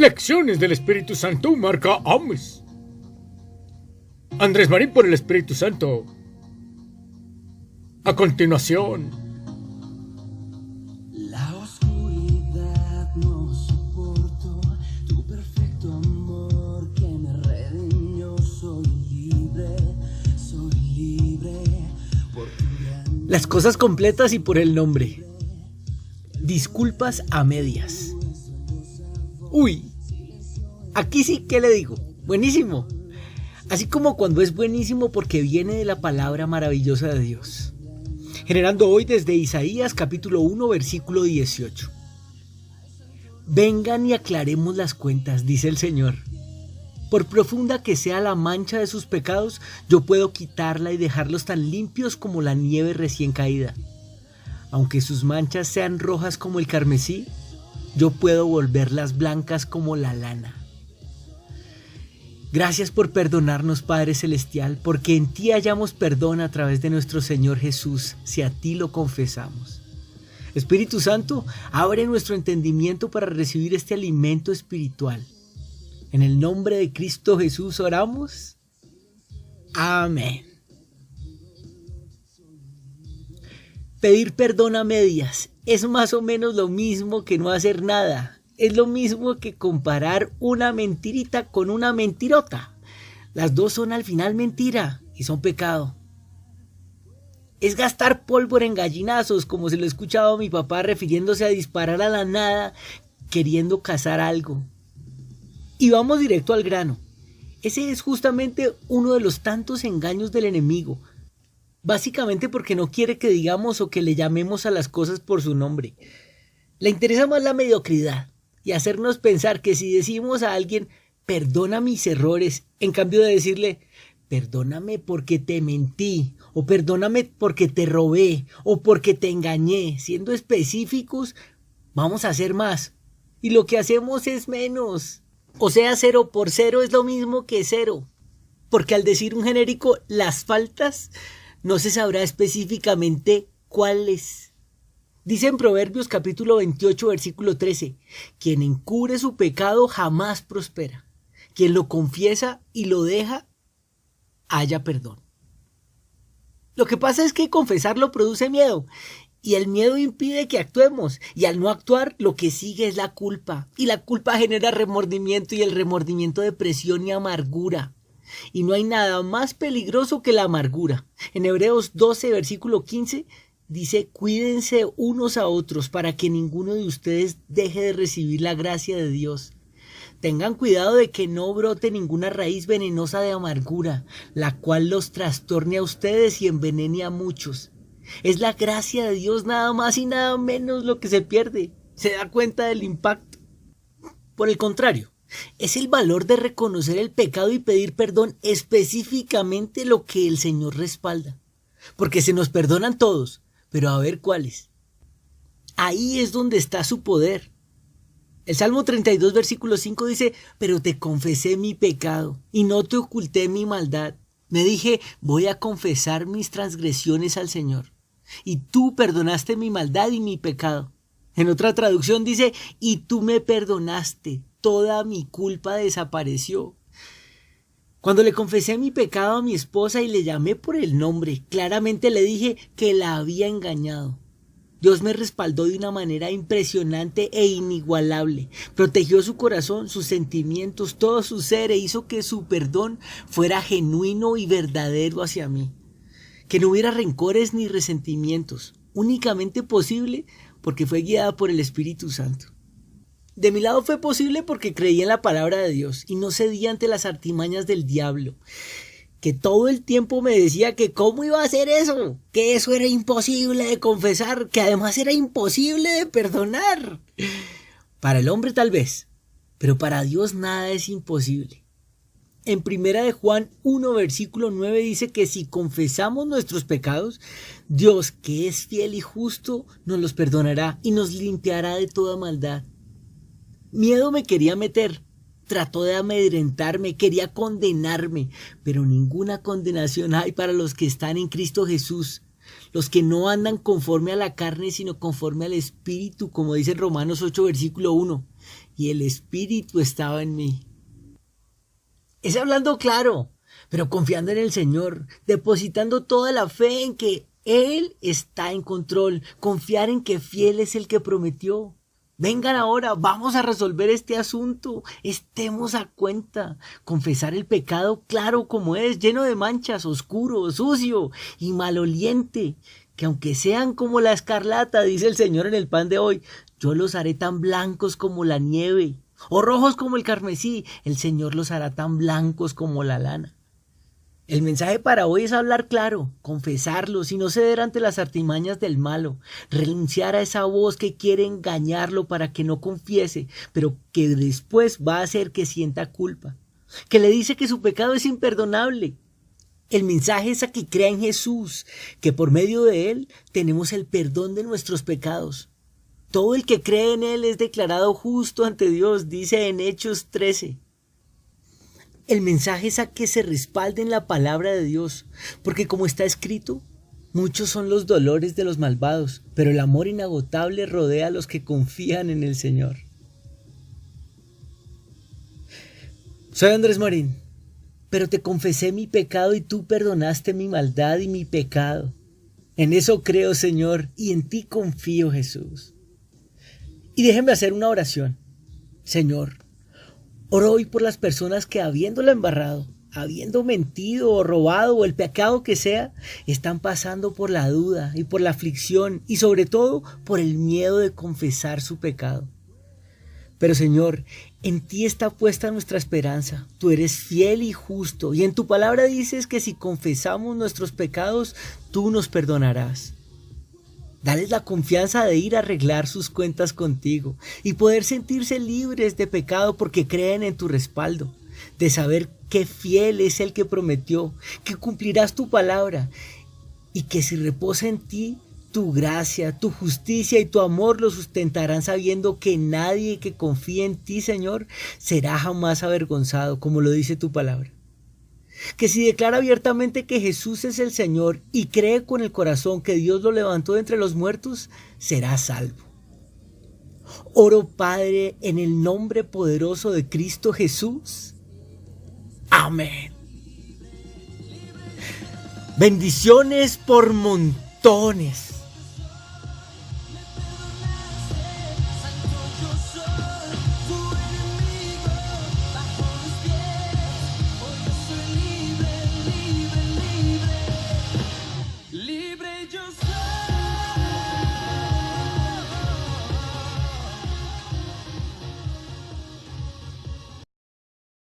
Lecciones del Espíritu Santo, marca Ames. Andrés Marín por el Espíritu Santo. A continuación. La oscuridad no soporto, tu perfecto amor que me redimió. Soy libre por tu gran... Las cosas completas y por el nombre. Disculpas a medias. Uy, aquí sí que le digo, buenísimo. Así como cuando es buenísimo porque viene de la palabra maravillosa de Dios. Generando hoy desde Isaías capítulo 1 versículo 18. Vengan y aclaremos las cuentas, dice el Señor. Por profunda que sea la mancha de sus pecados, yo puedo quitarla y dejarlos tan limpios como la nieve recién caída. Aunque sus manchas sean rojas como el carmesí, yo puedo volverlas blancas como la lana. Gracias por perdonarnos, Padre Celestial, porque en ti hallamos perdón a través de nuestro Señor Jesús, si a ti lo confesamos. Espíritu Santo, abre nuestro entendimiento para recibir este alimento espiritual. En el nombre de Cristo Jesús oramos. Amén. Pedir perdón a medias es más o menos lo mismo que no hacer nada. Es lo mismo que comparar una mentirita con una mentirota. Las dos son al final mentira y son pecado. Es gastar pólvora en gallinazos, como se lo he escuchado a mi papá refiriéndose a disparar a la nada, queriendo cazar algo. Y vamos directo al grano. Ese es justamente uno de los tantos engaños del enemigo. Básicamente porque no quiere que digamos o que le llamemos a las cosas por su nombre. Le interesa más la mediocridad y hacernos pensar que si decimos a alguien, perdona mis errores, en cambio de decirle, perdóname porque te mentí, o perdóname porque te robé, o porque te engañé, siendo específicos, vamos a hacer más. Y lo que hacemos es menos. O sea, 0 por 0 es lo mismo que 0. Porque al decir un genérico, las faltas, no se sabrá específicamente cuáles. Dice en Proverbios capítulo 28 versículo 13, quien encubre su pecado jamás prospera. Quien lo confiesa y lo deja, halla perdón. Lo que pasa es que confesarlo produce miedo. Y el miedo impide que actuemos. Y al no actuar, lo que sigue es la culpa. Y la culpa genera remordimiento y el remordimiento depresión y amargura. Y no hay nada más peligroso que la amargura. En Hebreos 12, versículo 15, dice, cuídense unos a otros para que ninguno de ustedes deje de recibir la gracia de Dios. Tengan cuidado de que no brote ninguna raíz venenosa de amargura, la cual los trastorne a ustedes y envenene a muchos. Es la gracia de Dios nada más y nada menos lo que se pierde. ¿Se da cuenta del impacto? Por el contrario, es el valor de reconocer el pecado y pedir perdón específicamente lo que el Señor respalda. Porque se nos perdonan todos, pero a ver cuáles. Ahí es donde está su poder. El Salmo 32, versículo 5 dice, pero te confesé mi pecado y no te oculté mi maldad. Me dije, voy a confesar mis transgresiones al Señor. Y tú perdonaste mi maldad y mi pecado. En otra traducción dice, y tú me perdonaste, toda mi culpa desapareció. Cuando le confesé mi pecado a mi esposa y le llamé por el nombre, claramente le dije que la había engañado. Dios me respaldó de una manera impresionante e inigualable. Protegió su corazón, sus sentimientos, todo su ser e hizo que su perdón fuera genuino y verdadero hacia mí. Que no hubiera rencores ni resentimientos, únicamente posible porque fue guiada por el Espíritu Santo. De mi lado fue posible porque creí en la palabra de Dios y no cedí ante las artimañas del diablo, que todo el tiempo me decía que cómo iba a hacer eso, que eso era imposible de confesar, que además era imposible de perdonar. Para el hombre tal vez, pero para Dios nada es imposible. En 1 de Juan 1, versículo 9 dice que si confesamos nuestros pecados, Dios, que es fiel y justo, nos los perdonará y nos limpiará de toda maldad. Miedo me quería meter, trató de amedrentarme, quería condenarme, pero ninguna condenación hay para los que están en Cristo Jesús. los que no andan conforme a la carne, sino conforme al Espíritu, como dice en Romanos 8, versículo 1. Y el Espíritu estaba en mí. Es hablando claro, pero confiando en el Señor, depositando toda la fe en que Él está en control, confiar en que fiel es el que prometió. Vengan ahora, vamos a resolver este asunto, estemos a cuenta, confesar el pecado claro como es, lleno de manchas, oscuro, sucio y maloliente, que aunque sean como la escarlata, dice el Señor en el pan de hoy, yo los haré tan blancos como la nieve, o rojos como el carmesí, el Señor los hará tan blancos como la lana. El mensaje para hoy es hablar claro, confesarlos y no ceder ante las artimañas del malo, renunciar a esa voz que quiere engañarlo para que no confiese, pero que después va a hacer que sienta culpa, que le dice que su pecado es imperdonable. El mensaje es a que crea en Jesús, que por medio de Él tenemos el perdón de nuestros pecados. Todo el que cree en Él es declarado justo ante Dios, dice en Hechos 13. El mensaje es a que se respalde en la palabra de Dios, porque como está escrito, muchos son los dolores de los malvados, pero el amor inagotable rodea a los que confían en el Señor. Soy Andrés Marín, pero te confesé mi pecado y tú perdonaste mi maldad y mi pecado. En eso creo, Señor, y en ti confío, Jesús. Y déjenme hacer una oración. Señor, oro hoy por las personas que habiéndola embarrado, habiendo mentido o robado o el pecado que sea, están pasando por la duda y por la aflicción y sobre todo por el miedo de confesar su pecado. Pero Señor, en ti está puesta nuestra esperanza. Tú eres fiel y justo y en tu palabra dices que si confesamos nuestros pecados, tú nos perdonarás. Dales la confianza de ir a arreglar sus cuentas contigo y poder sentirse libres de pecado porque creen en tu respaldo, de saber que fiel es el que prometió, que cumplirás tu palabra y que si reposa en ti, tu gracia, tu justicia y tu amor lo sustentarán sabiendo que nadie que confíe en ti, Señor, será jamás avergonzado, como lo dice tu palabra. Que si declara abiertamente que Jesús es el Señor y cree con el corazón que Dios lo levantó de entre los muertos, será salvo. Oro, Padre, en el nombre poderoso de Cristo Jesús. Amén. Bendiciones por montones.